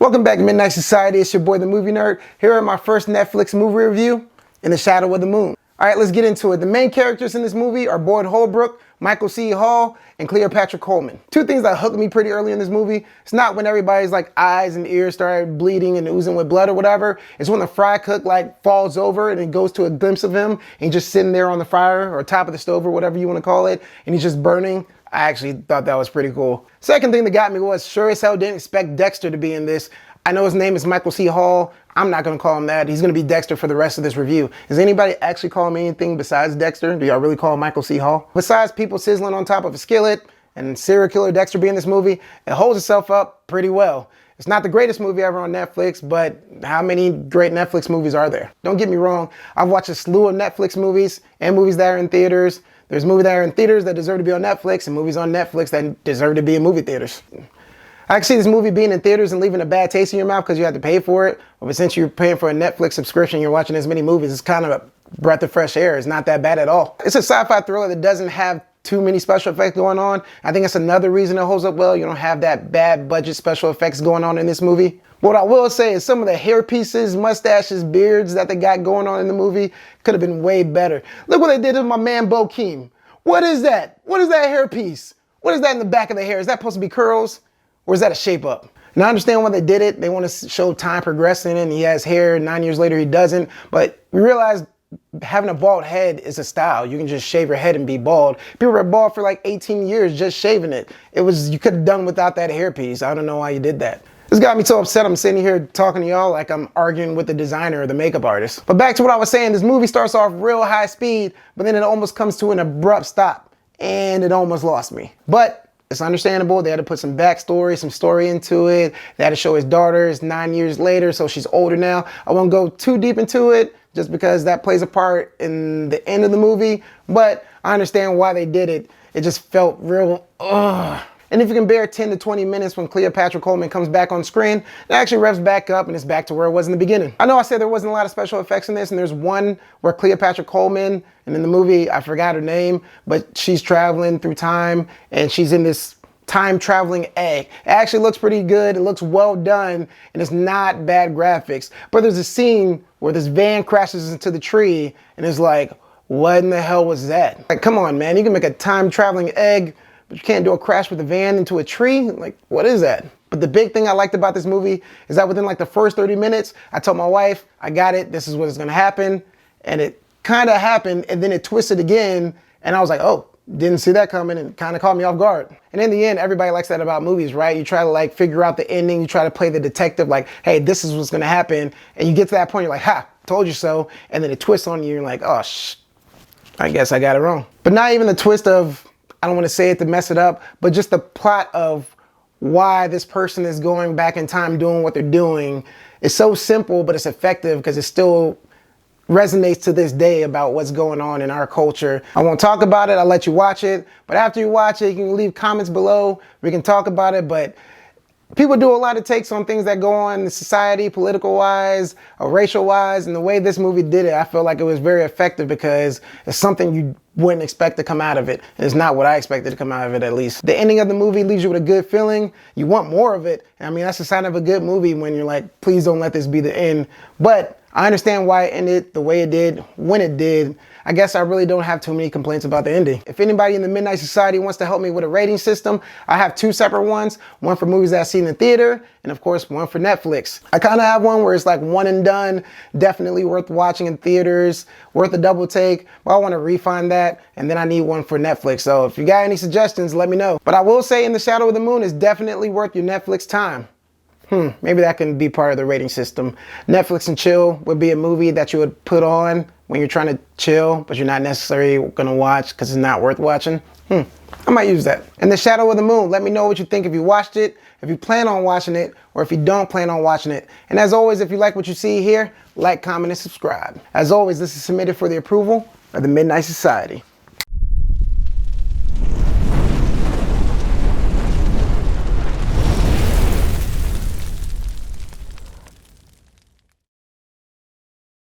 Welcome back to Midnight Society. It's your boy, the Movie Nerd, here at my first Netflix movie review, In the Shadow of the Moon. All right, let's get into it. The main characters in this movie are Boyd Holbrook, Michael C. Hall, and Cleopatra Coleman. Two things that hooked me pretty early in this movie. It's not when everybody's like eyes and ears started bleeding and oozing with blood or whatever. It's when the fry cook like falls over and it goes to a glimpse of him and he's just sitting there on the fire or top of the stove or whatever you want to call it, and he's just burning. I actually thought that was pretty cool. Second thing that got me was sure as hell didn't expect Dexter to be in this. I know his name is Michael C. Hall. I'm not going to call him that. He's going to be Dexter for the rest of this review. Does anybody actually call him anything besides Dexter? Do y'all really call him Michael C. Hall? Besides people sizzling on top of a skillet and serial killer Dexter being in this movie, it holds itself up pretty well. It's not the greatest movie ever on Netflix, but how many great Netflix movies are there? Don't get me wrong. I've watched a slew of Netflix movies and movies that are in theaters. There's movies that are in theaters that deserve to be on Netflix and movies on Netflix that deserve to be in movie theaters. I can see this movie being in theaters and leaving a bad taste in your mouth because you have to pay for it. But since you're paying for a Netflix subscription, you're watching as many movies, it's kind of a breath of fresh air. It's not that bad at all. It's a sci-fi thriller that doesn't have too many special effects going on. I think that's another reason it holds up well. You don't have that bad budget special effects going on in this movie. What I will say is some of the hair pieces, mustaches, beards that they got going on in the movie could have been way better. Look what they did to my man Bokeem. What is that? What is that hair piece? What is that in the back of the hair? Is that supposed to be curls? Or is that a shape up? And I understand why they did it. They want to show time progressing and he has hair and 9 years later he doesn't. But we realize having a bald head is a style. You can just shave your head and be bald. People were bald for like 18 years just shaving it. You could have done without that hairpiece. I don't know why you did that. This got me so upset I'm sitting here talking to y'all like I'm arguing with the designer or the makeup artist. But back to what I was saying, this movie starts off real high speed, but then it almost comes to an abrupt stop and it almost lost me. But it's understandable. They had to put some backstory, some story into it. They had to show his daughter is 9 years later, so she's older now. I won't go too deep into it just because that plays a part in the end of the movie, but I understand why they did it. It just felt real, ugh. And if you can bear 10 to 20 minutes when Cleopatra Coleman comes back on screen, it actually revs back up and it's back to where it was in the beginning. I know I said there wasn't a lot of special effects in this, and there's one where Cleopatra Coleman, and in the movie, I forgot her name, but she's traveling through time and she's in this time traveling egg. It actually looks pretty good. It looks well done and it's not bad graphics. But there's a scene where this van crashes into the tree and it's like, what in the hell was that? Like, come on, man, you can make a time traveling egg, but you can't do a crash with a van into a tree? Like, what is that? But the big thing I liked about this movie is that within like the first 30 minutes, I told my wife, I got it, this is what is gonna happen. And it kind of happened, and then it twisted again, and I was like, oh, didn't see that coming, and kind of caught me off guard. And in the end, everybody likes that about movies, right? You try to like figure out the ending, you try to play the detective, like, hey, this is what's gonna happen. And you get to that point, you're like, ha, told you so. And then it twists on you, you're like, oh, I guess I got it wrong. But not even the twist of, I don't want to say it to mess it up, but just the plot of why this person is going back in time doing what they're doing is so simple, but it's effective because it still resonates to this day about what's going on in our culture. I won't talk about it, I'll let you watch it, but after you watch it, you can leave comments below, we can talk about it. But people do a lot of takes on things that go on in society, political-wise, or racial-wise, and the way this movie did it, I feel like it was very effective because it's something you wouldn't expect to come out of it. It's not what I expected to come out of it, at least. The ending of the movie leaves you with a good feeling. You want more of it. I mean, that's a sign of a good movie when you're like, please don't let this be the end. But I understand why it ended the way it did, when it did. I guess I really don't have too many complaints about the ending. If anybody in the Midnight Society wants to help me with a rating system, I have two separate ones. One for movies that I've seen in theater, and of course, one for Netflix. I kind of have one where it's like one and done, definitely worth watching in theaters, worth a double take, but I want to refine that, and then I need one for Netflix. So if you got any suggestions, let me know. But I will say In the Shadow of the Moon is definitely worth your Netflix time. Maybe that can be part of the rating system. Netflix and chill would be a movie that you would put on when you're trying to chill, but you're not necessarily gonna watch because it's not worth watching. I might use that. In the Shadow of the Moon, let me know what you think if you watched it, if you plan on watching it, or if you don't plan on watching it. And as always, if you like what you see here, like, comment, and subscribe. As always, this is submitted for the approval of the Midnight Society.